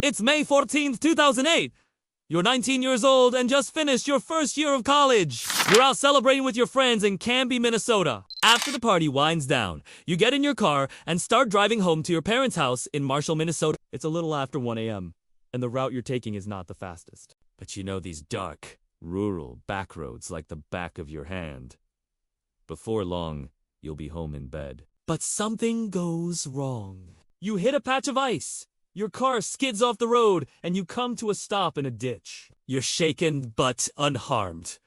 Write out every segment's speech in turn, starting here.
It's May 14th, 2008. You're 19 years old and just finished your first year of college. You're out celebrating with your friends in Canby, Minnesota. After the party winds down, you get in your car and start driving home to your parents' house in Marshall, Minnesota. It's a little after 1 a.m., and the route you're taking is not the fastest. But you know these dark, rural back roads like the back of your hand. Before long, you'll be home in bed. But something goes wrong. You hit a patch of ice. Your car skids off the road, and you come to a stop in a ditch. You're shaken but unharmed,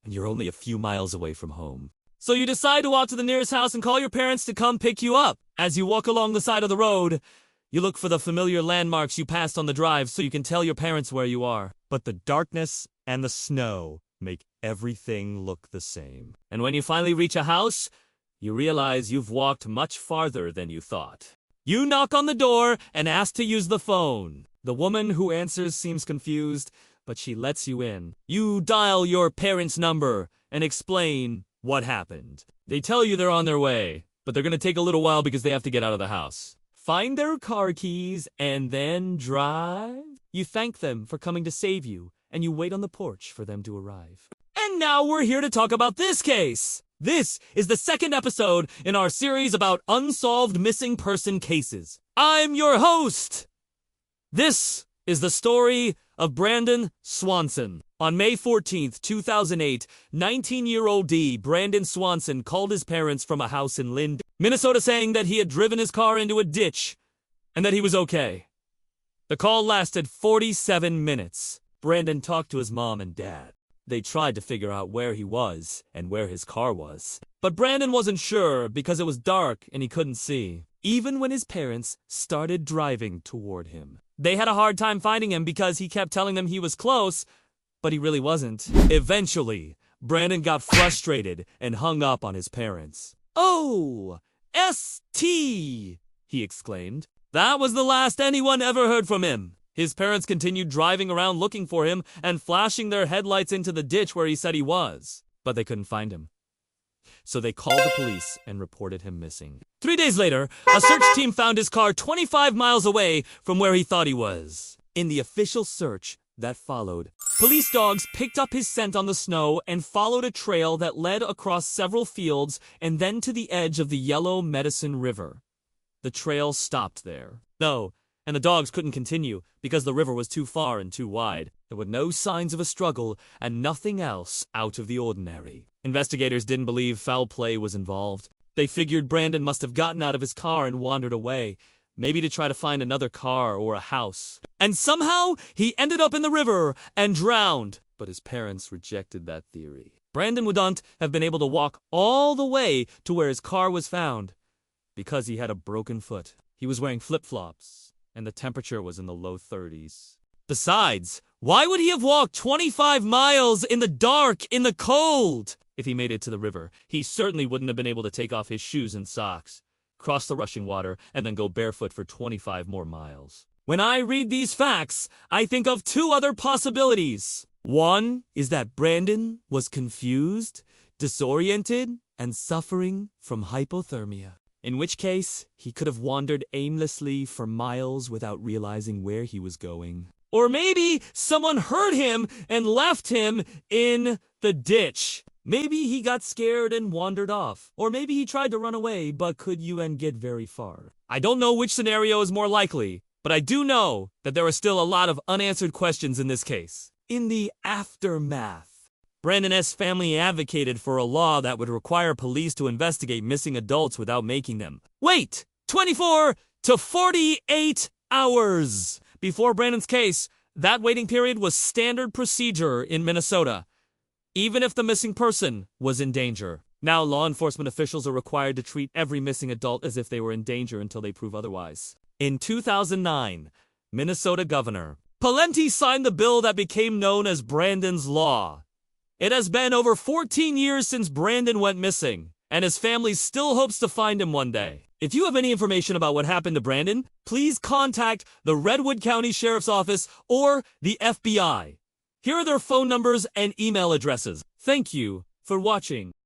and you're only a few miles away from home. So you decide to walk to the nearest house and call your parents to come pick you up. As you walk along the side of the road, you look for the familiar landmarks you passed on the drive so you can tell your parents where you are. But the darkness and the snow make everything look the same. And when you finally reach a house, you realize you've walked much farther than you thought. You knock on the door and ask to use the phone. The woman who answers seems confused, but she lets you in. You dial your parents' number and explain what happened. They tell you they're on their way, but they're going to take a little while because they have to get out of the house. Find their car keys and then drive. You thank them for coming to save you, and you wait on the porch for them to arrive. And now we're here to talk about this case. This is the second episode in our series about unsolved missing person cases. I'm your host. This is the story of Brandon Swanson. On May 14th, 2008, 19-year-old Brandon Swanson called his parents from a house in Lind, Minnesota, saying that he had driven his car into a ditch and that he was okay. The call lasted 47 minutes. Brandon talked to his mom and dad. They tried to figure out where he was and where his car was. But Brandon wasn't sure because it was dark and he couldn't see, even when his parents started driving toward him. They had a hard time finding him because he kept telling them he was close, but he really wasn't. Eventually, Brandon got frustrated and hung up on his parents. "Oh, S.T.," he exclaimed. That was the last anyone ever heard from him. His parents continued driving around looking for him and flashing their headlights into the ditch where he said he was. But they couldn't find him. So they called the police and reported him missing. 3 days later, a search team found his car 25 miles away from where he thought he was. In the official search that followed, police dogs picked up his scent on the snow and followed a trail that led across several fields and then to the edge of the Yellow Medicine River. The trail stopped there. No. And the dogs couldn't continue because the river was too far and too wide. There were no signs of a struggle and nothing else out of the ordinary. Investigators didn't believe foul play was involved. They figured Brandon must have gotten out of his car and wandered away, maybe to try to find another car or a house. And somehow he ended up in the river and drowned. But his parents rejected that theory. Brandon wouldn't have been able to walk all the way to where his car was found because he had a broken foot. He was wearing flip-flops, and the temperature was in the low 30s. Besides, why would he have walked 25 miles in the dark, in the cold? If he made it to the river, he certainly wouldn't have been able to take off his shoes and socks, cross the rushing water, and then go barefoot for 25 more miles. When I read these facts, I think of two other possibilities. One is that Brandon was confused, disoriented, and suffering from hypothermia. In which case, he could have wandered aimlessly for miles without realizing where he was going. Or maybe someone heard him and left him in the ditch. Maybe he got scared and wandered off. Or maybe he tried to run away but couldn't get very far. I don't know which scenario is more likely, but I do know that there are still a lot of unanswered questions in this case. In the aftermath, Brandon S.'s family advocated for a law that would require police to investigate missing adults without making them wait 24 to 48 hours. Before Brandon's case, that waiting period was standard procedure in Minnesota, even if the missing person was in danger. Now, law enforcement officials are required to treat every missing adult as if they were in danger until they prove otherwise. In 2009, Minnesota Governor Pawlenty signed the bill that became known as Brandon's Law. It has been over 14 years since Brandon went missing, and his family still hopes to find him one day. If you have any information about what happened to Brandon, please contact the Redwood County Sheriff's Office or the FBI. Here are their phone numbers and email addresses. Thank you for watching.